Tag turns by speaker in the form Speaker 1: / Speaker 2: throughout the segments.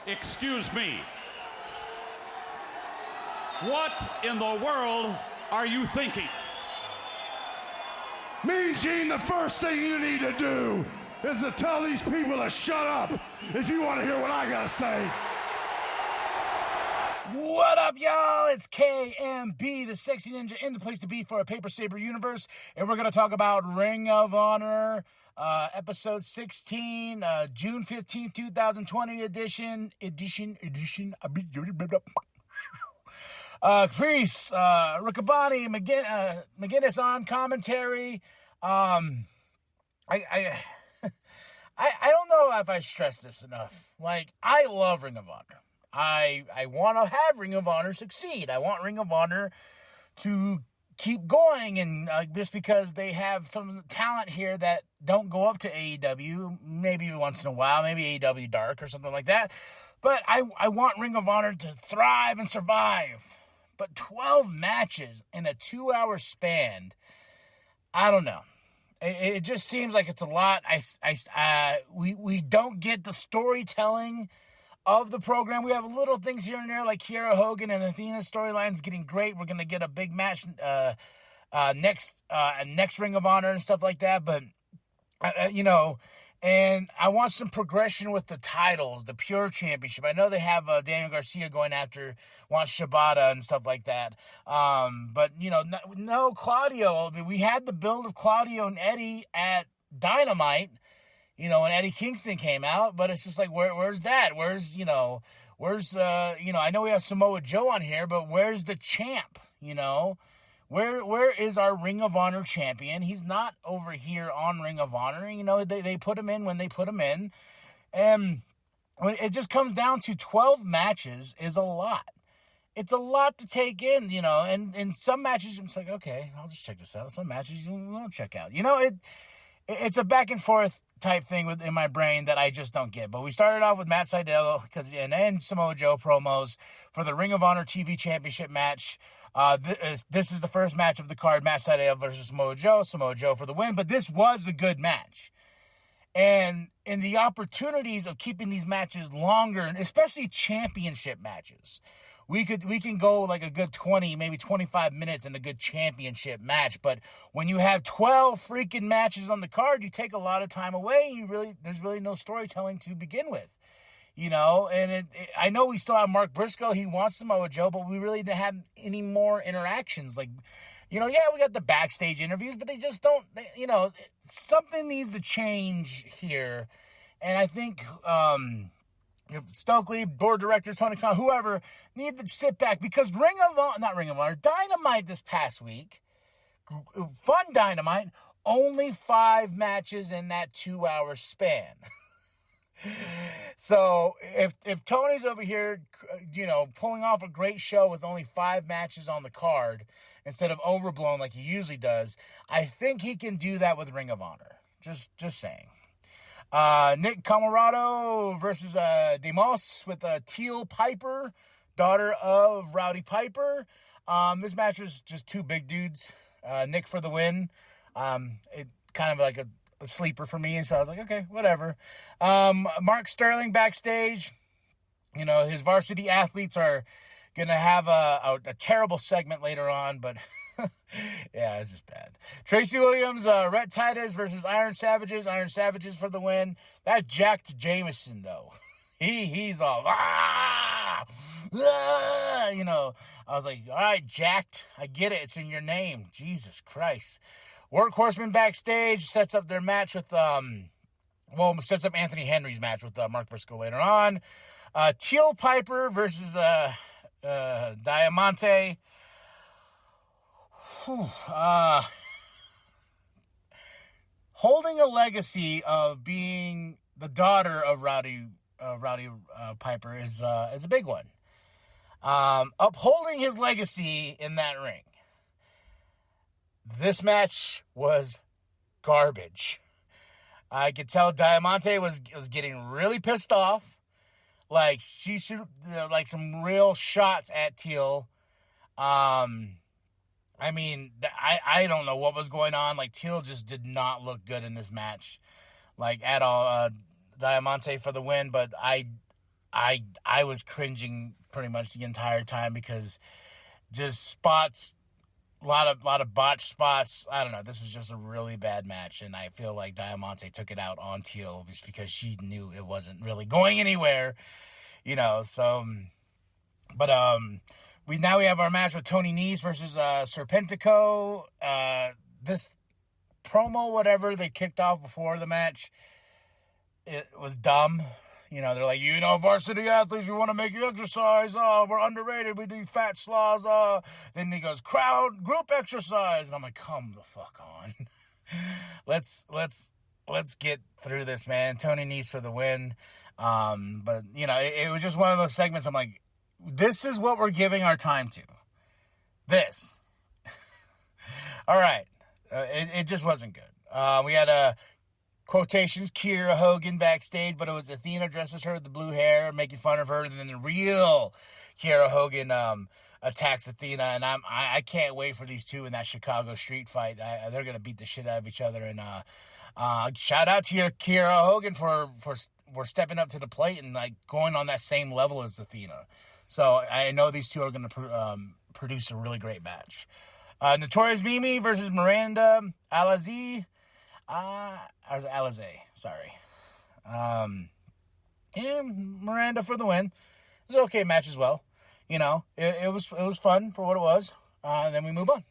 Speaker 1: Excuse me. What in the world are you thinking?
Speaker 2: Mean Gene, the first thing you need to do is to tell these people to shut up if you want to hear what I gotta say.
Speaker 3: What up, y'all? It's KMB, the sexy ninja, in the place to be for a Paper Saber universe, and we're gonna talk about Ring of Honor, episode 16, June 15th, 2020 edition. Kreese, Riccaboni, McGinnis on commentary. I don't know if I stress this enough. Like, I love Ring of Honor. I want to have Ring of Honor succeed. I want Ring of Honor to keep going, and just because they have some talent here that don't go up to AEW, maybe once in a while, maybe AEW Dark or something like that. But I want Ring of Honor to thrive and survive. But 12 matches in a 2-hour span, I don't know. It just seems like it's a lot. We don't get the storytelling of the program. We have little things here and there, like Kiera Hogan and Athena's storylines getting great. We're going to get a big match next Ring of Honor and stuff like that. But, and I want some progression with the titles, the Pure Championship. I know they have Daniel Garcia going after Juan Shibata and stuff like that. But, no Claudio. We had the build of Claudio and Eddie at Dynamite, when Eddie Kingston came out. But it's just like, where's that? Where's I know we have Samoa Joe on here, but where's the champ, Where is our Ring of Honor champion? He's not over here on Ring of Honor. They put him in when they put him in. And when it just comes down to 12 matches is a lot. It's a lot to take in, and in some matches, I'm just like, okay, I'll just check this out. Some matches you won't check out. It's a back and forth type thing in my brain that I just don't get. But we started off with Matt Sydal and then Samoa Joe promos for the Ring of Honor TV Championship match. This is the first match of the card, Matt Sydal versus Samoa Joe for the win. But this was a good match. And in the opportunities of keeping these matches longer, and especially championship matches, we can go like a good 20, maybe 25 minutes in a good championship match. But when you have 12 freaking matches on the card, you take a lot of time away. There's really no storytelling to begin with. And I know we still have Mark Briscoe. He wants Samoa Joe, but we really didn't have any more interactions. Like, we got the backstage interviews, but they just don't, something needs to change here. And I think, Stokely, board director, Tony Khan, whoever, need to sit back because Dynamite this past week, fun Dynamite, only 5 matches in that 2-hour span. So if Tony's over here, pulling off a great show with only 5 matches on the card instead of overblown like he usually does, I think he can do that with Ring of Honor. Just saying. Nick Camarado versus Demos with Teal Piper, daughter of Rowdy Piper. This match was just 2 big dudes. Nick for the win. It kind of like a sleeper for me, and so I was like, okay, whatever. Mark Sterling backstage. His varsity athletes are gonna have a terrible segment later on, but yeah, it's just bad. Tracy Williams, Rhett Titus versus Iron Savages. Iron Savages for the win. That jacked Jameson, though. He's all, I was like, all right, jacked. I get it. It's in your name. Jesus Christ. Workhorseman backstage sets up their match with, sets up Anthony Henry's match with Mark Briscoe later on. Teal Piper versus Diamante. Holding a legacy of being the daughter of Rowdy Piper is a big one. Upholding his legacy in that ring. This match was garbage. I could tell Diamante was getting really pissed off. Like, she should, some real shots at Teal. I don't know what was going on. Like, Teal just did not look good in this match. Like, at all. Diamante for the win, but I was cringing pretty much the entire time because just spots, a lot of botched spots. I don't know. This was just a really bad match, and I feel like Diamante took it out on Teal just because she knew it wasn't really going anywhere, So, but we have our match with Tony Nese versus Serpentico. This promo, whatever they kicked off before the match, it was dumb. They're like, varsity athletes, we want to make you exercise. We're underrated. We do fat sloths. Then he goes, group exercise. And I'm like, come the fuck on. let's get through this, man. Tony Nese for the win. But, it was just one of those segments. I'm like, this is what we're giving our time to. This. All right. It just wasn't good. We had quotations, Kiera Hogan backstage, but it was Athena dressed as her with the blue hair, making fun of her, and then the real Kiera Hogan attacks Athena, and I can't wait for these two in that Chicago street fight. They're gonna beat the shit out of each other, and shout out to Kiera Hogan for stepping up to the plate and like going on that same level as Athena. So I know these two are gonna produce a really great match. Notorious Mimi versus Miranda Alizé. Alizé, sorry. Miranda for the win. It was an okay match as well. It was fun for what it was. And then we move on.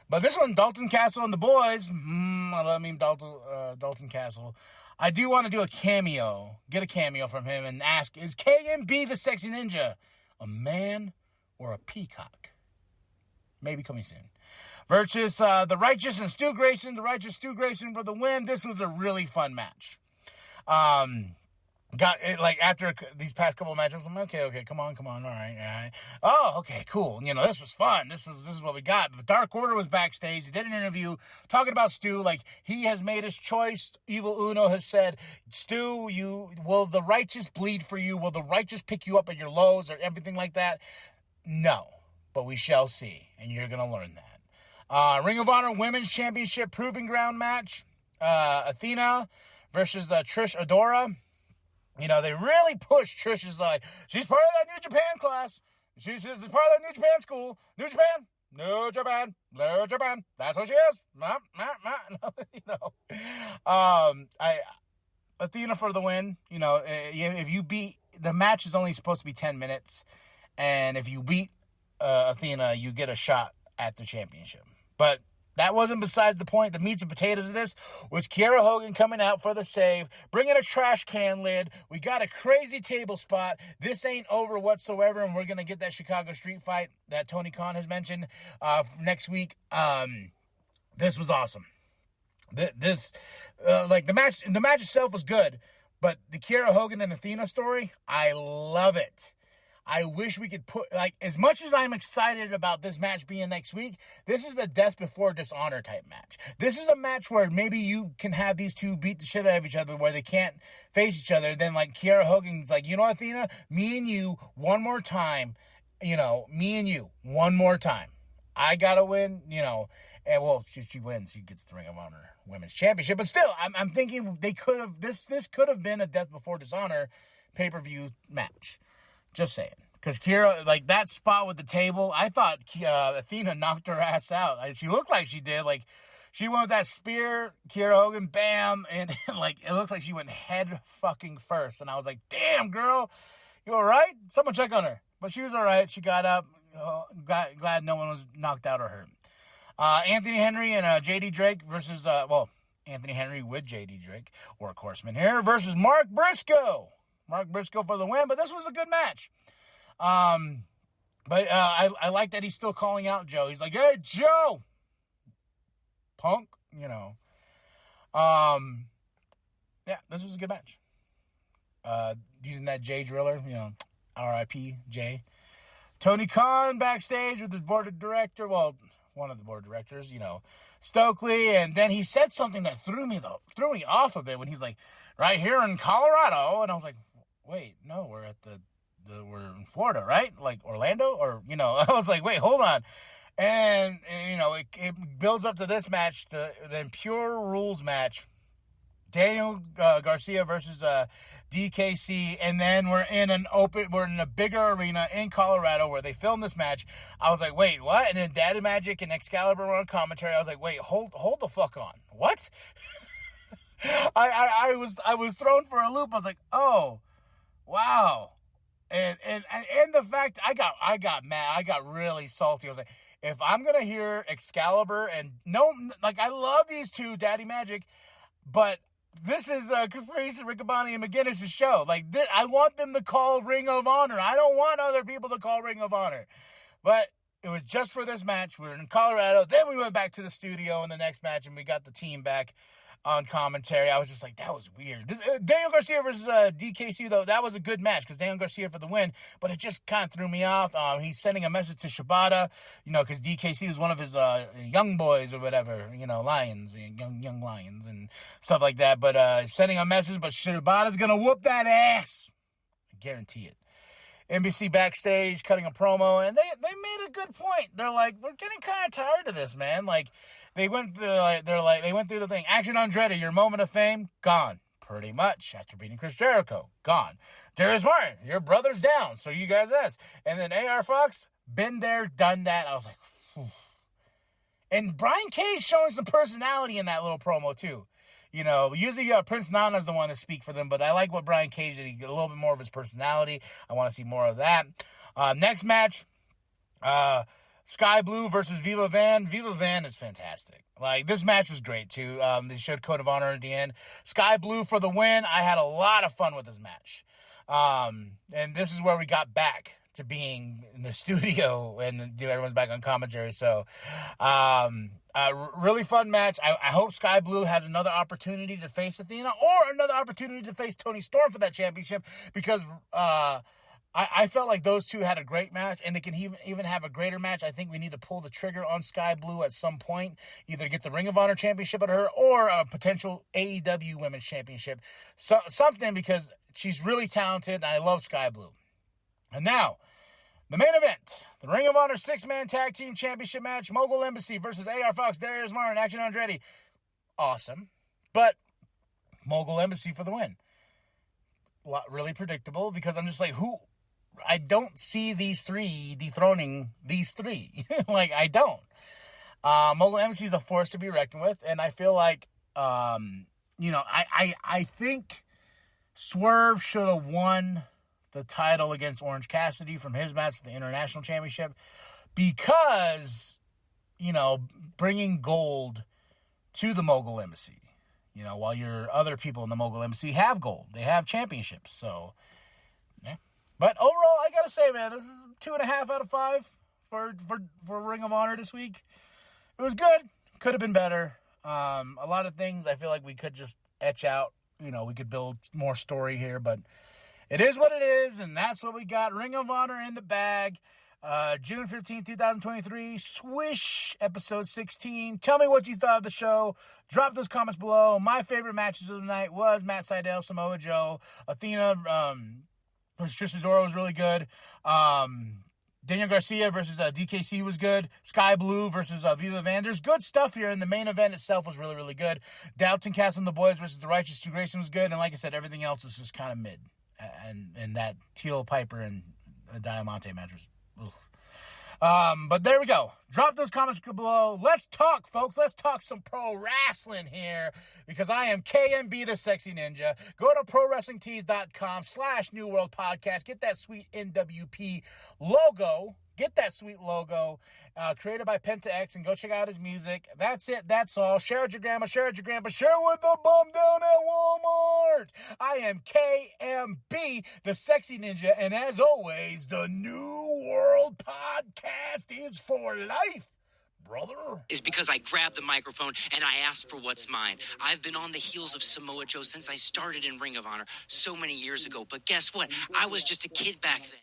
Speaker 3: But this one, Dalton Castle and the boys. I love me Dalton Castle. I do want to do a cameo. Get a cameo from him and ask, is KMB the sexy ninja a man or a peacock? Maybe coming soon. Versus the Righteous and Stu Grayson. The Righteous Stu Grayson for the win. This was a really fun match. Got it, like after these past couple of matches, I'm like, okay, come on, all right. Oh, okay, cool. This was fun. This is what we got. But Dark Order was backstage. He did an interview talking about Stu. Like, he has made his choice. Evil Uno has said, Stu, will the Righteous bleed for you? Will the Righteous pick you up at your lows or everything like that? No, but we shall see, and you're gonna learn that. Ring of Honor Women's Championship Proving Ground match. Athena versus Trish Adora. They really push Trish's like, she's part of that New Japan class. She's part of that New Japan school. New Japan. That's what she is. Athena for the win. If you beat, the match is only supposed to be 10 minutes. And if you beat Athena, you get a shot at the championship. But that wasn't besides the point. The meats and potatoes of this was Kiera Hogan coming out for the save, bringing a trash can lid. We got a crazy table spot. This ain't over whatsoever, and we're going to get that Chicago street fight that Tony Khan has mentioned next week. This was awesome. The match itself was good, but the Kiera Hogan and Athena story, I love it. I wish we could put, as much as I'm excited about this match being next week, this is the death before dishonor type match. This is a match where maybe you can have these two beat the shit out of each other where they can't face each other. Then, Kiera Hogan's like, Athena, me and you, one more time, one more time. I gotta win, and well, she wins, she gets the Ring of Honor Women's Championship. But still, I'm thinking they could have, this could have been a death before dishonor pay-per-view match. Just saying. Because Kiera, that spot with the table, I thought Athena knocked her ass out. She looked like she did. She went with that spear, Kiera Hogan, bam, and it looks like she went head fucking first. And I was like, damn, girl, you all right? Someone check on her. But she was all right. She got up. Glad no one was knocked out or hurt. Anthony Henry and J.D. Drake versus, Anthony Henry with J.D. Drake, workhorseman here, versus Mark Briscoe. Mark Briscoe for the win, but this was a good match. But I like that he's still calling out Joe. He's like, hey, Joe! Punk, Yeah, this was a good match. Using that Jay Driller, R.I.P. Jay. Tony Khan backstage with his board of director, one of the board of directors, Stokely, and then he said something that threw me off a bit when he's like, right here in Colorado, and I was like, wait, no, we're at we're in Florida, right? Like Orlando, or I was like, wait, hold on, and it builds up to this match, the Pure Rules match. Daniel Garcia versus DKC, and then we're in a bigger arena in Colorado where they filmed this match. I was like, wait, what? And then Daddy Magic and Excalibur were on commentary. I was like, wait, hold the fuck on. What? I was thrown for a loop. I was like, oh, wow. And the fact I got mad, I got really salty. I was like, if I'm gonna hear Excalibur and I love these two, Daddy Magic, but this is Caprice, Riccaboni, and McGinnis' show. I want them to call Ring of Honor. I don't want other people to call Ring of Honor. But it was just for this match. We were in Colorado. Then we went back to the studio in the next match, and we got the team back on commentary. I was just like, that was weird. Daniel Garcia versus DKC, though, that was a good match because Daniel Garcia for the win, but it just kind of threw me off. He's sending a message to Shibata, because DKC was one of his young boys or whatever, lions, young lions and stuff like that. But sending a message, but Shibata's going to whoop that ass. I guarantee it. NBC backstage cutting a promo, and they made a good point. They're like, we're getting kind of tired of this, man. They went through the thing. Action Andretti, your moment of fame, gone. Pretty much. After beating Chris Jericho, gone. Darius Martin, your brother's down, so you guys ask. And then AR Fox, been there, done that. I was like, whew. And Brian Cage showing some personality in that little promo, too. Usually Prince Nana's the one to speak for them, but I like what Brian Cage did. He got a little bit more of his personality. I want to see more of that. Next match, Sky Blue versus Viva Van. Viva Van is fantastic. This match was great, too. They showed Code of Honor at the end. Sky Blue for the win. I had a lot of fun with this match. And this is where we got back to being in the studio and everyone's back on commentary. So, really fun match. I hope Sky Blue has another opportunity to face Athena or another opportunity to face Toni Storm for that championship because, I felt like those two had a great match, and they can even have a greater match. I think we need to pull the trigger on Sky Blue at some point, either get the Ring of Honor championship at her or a potential AEW Women's Championship. Something, because she's really talented, and I love Sky Blue. And now, the main event, the Ring of Honor 6-man tag team championship match, Mogul Embassy versus AR Fox, Darius Martin, Action Andretti. Awesome. But Mogul Embassy for the win. Really predictable, because I'm just like, I don't see these three dethroning these three. I don't. Mogul Embassy is a force to be reckoned with, and I feel like, I think Swerve should have won the title against Orange Cassidy from his match for the International Championship because, bringing gold to the Mogul Embassy, while your other people in the Mogul Embassy have gold. They have championships, so, yeah. But overall, I gotta say, man, this is 2.5 out of 5 for Ring of Honor this week. It was good. Could have been better. A lot of things I feel like we could just etch out. We could build more story here, but it is what it is, and that's what we got. Ring of Honor in the bag. June 15, 2023. Swish, episode 16. Tell me what you thought of the show. Drop those comments below. My favorite matches of the night was Matt Sydal, Samoa Joe. Athena versus Trish Adora was really good. Daniel Garcia versus DKC was good. Sky Blue versus Viva Van. There's good stuff here, and the main event itself was really, really good. Dalton Castle and the Boys versus the Righteous Two Grayson was good, and like I said, everything else was just kind of mid. And that Teal Piper and Diamante match was but there we go. Drop those comments below. Let's talk, folks. Let's talk some pro wrestling here because I am KMB the Sexy Ninja. Go to ProWrestlingTees.com/New World Podcast. Get that sweet nWp logo. Get that sweet logo created by Penta X and go check out his music. That's it. That's all. Share with your grandma. Share with your grandpa. Share with the bum down at Walmart. I am KMB, the Sexy Ninja. And as always, the New World Podcast is for life. Brother.
Speaker 4: Is because I grabbed the microphone and I asked for what's mine. I've been on the heels of Samoa Joe since I started in Ring of Honor so many years ago. But guess what? I was just a kid back then.